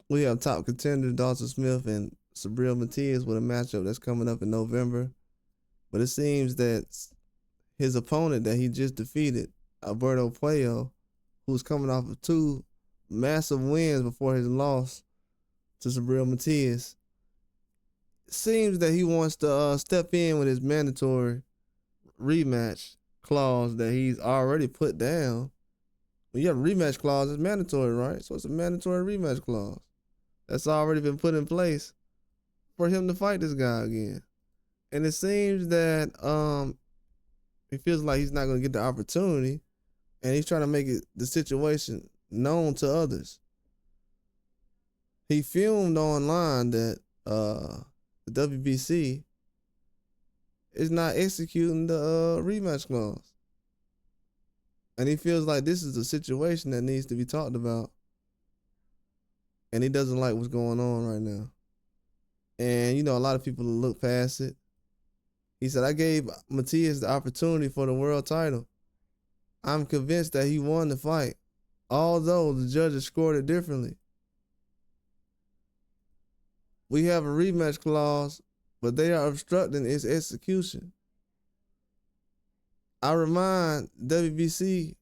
We have top contender Dalton Smith and Sabril Matias with a matchup that's coming up in November. But it seems that his opponent that he just defeated, Alberto Puello, who's coming off of two massive wins before his loss to Sabril Matias, seems that he wants to step in with his mandatory rematch clause that he's already put down. When you have a rematch clause, it's mandatory, right? So it's a mandatory rematch clause that's already been put in place for him to fight this guy again. And it seems that he feels like he's not going to get the opportunity, and he's trying to make the situation known to others. He filmed online that the WBC is not executing the rematch clause. And he feels like this is a situation that needs to be talked about. And he doesn't like what's going on right now. And, you know, a lot of people look past it. He said, I gave Matias the opportunity for the world title. I'm convinced that he won the fight, although the judges scored it differently. We have a rematch clause, but they are obstructing its execution. I remind WBC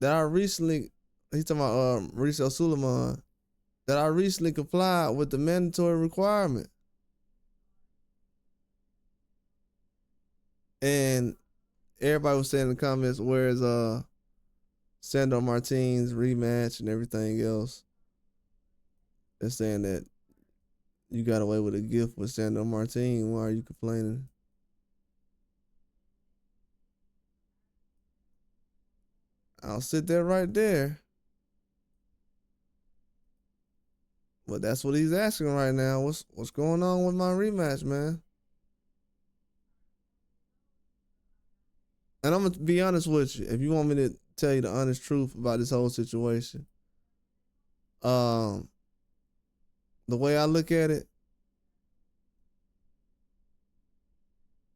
that I recently, he's talking about Mauricio Suleiman, that I recently complied with the mandatory requirement. And everybody was saying in the comments, where's Sandor Martin's rematch and everything else? They're saying that you got away with a gift with Sandor Martin. Why are you complaining? I'll sit there right there. But that's what he's asking right now. What's going on with my rematch, man? And I'm gonna be honest with you. If you want me to tell you the honest truth about this whole situation, the way I look at it,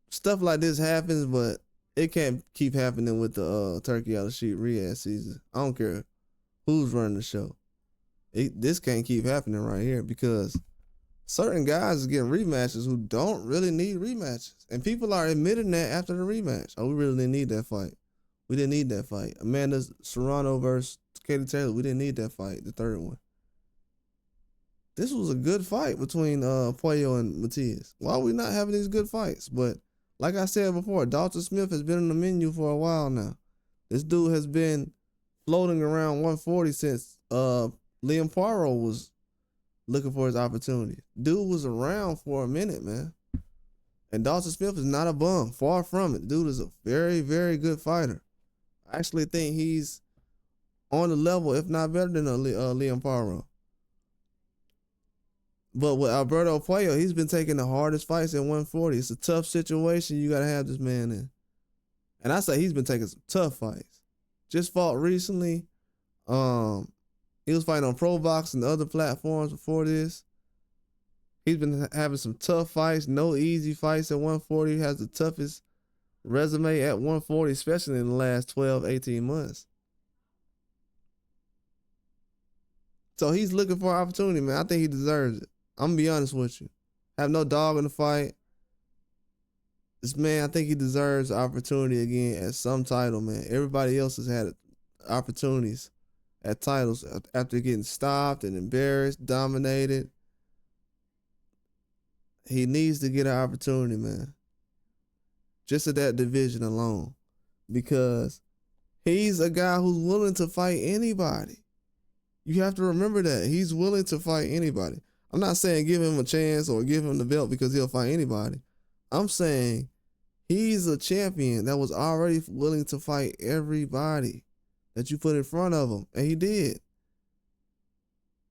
stuff like this happens, but it can't keep happening with the Turkey out of Sheep Riyadh season. I don't care who's running the show. This can't keep happening right here because certain guys is getting rematches who don't really need rematches. And people are admitting that after the rematch. Oh, we really didn't need that fight. We didn't need that fight. Amanda Serrano versus Katie Taylor, we didn't need that fight, the third one. This was a good fight between Puello and Matias. Why are we not having these good fights? But like I said before, Dalton Smith has been on the menu for a while now. This dude has been floating around 140 since Liam Poirot was looking for his opportunity. Dude was around for a minute, man. And Dalton Smith is not a bum. Far from it. Dude is a very, very good fighter. I actually think he's on the level, if not better than Liam Poirot. But with Alberto Puello, he's been taking the hardest fights at 140. It's a tough situation you got to have this man in. And I say he's been taking some tough fights. Just fought recently. He was fighting on Pro Box and other platforms before this. He's been having some tough fights, no easy fights at 140. He has the toughest resume at 140, especially in the last 12, 18 months. So he's looking for an opportunity, man. I think he deserves it. I'm going to be honest with you. Have no dog in the fight. This man, I think he deserves the opportunity again at some title, man. Everybody else has had opportunities at titles after getting stopped and embarrassed, dominated. He needs to get an opportunity, man. Just at that division alone. Because he's a guy who's willing to fight anybody. You have to remember that. He's willing to fight anybody. I'm not saying give him a chance or give him the belt because he'll fight anybody. I'm saying he's a champion that was already willing to fight everybody that you put in front of him. And he did.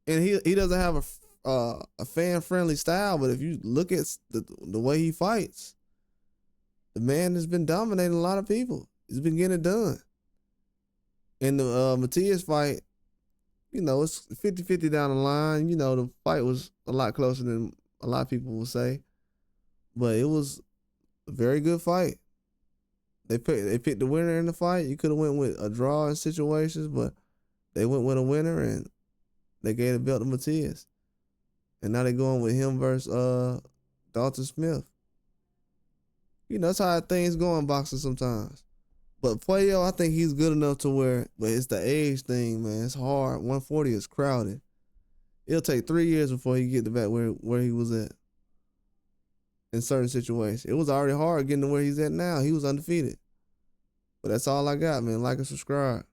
And he doesn't have a fan-friendly style, but if you look at the way he fights, the man has been dominating a lot of people. He's been getting it done. In the Matias fight, you know, it's 50-50 down the line. You know, the fight was a lot closer than a lot of people will say. But it was a very good fight. They picked the winner in the fight. You could have went with a draw in situations, but they went with a winner, and They gave the belt to Matias. And now they going with him versus Dalton Smith. You know, that's how things go in boxing sometimes. But Puello, I think he's good enough to where, but it's the age thing, man. It's hard. 140 is crowded. It'll take 3 years before he get back where he was at in certain situations. It was already hard getting to where he's at now. He was undefeated. But that's all I got, man. Like and subscribe.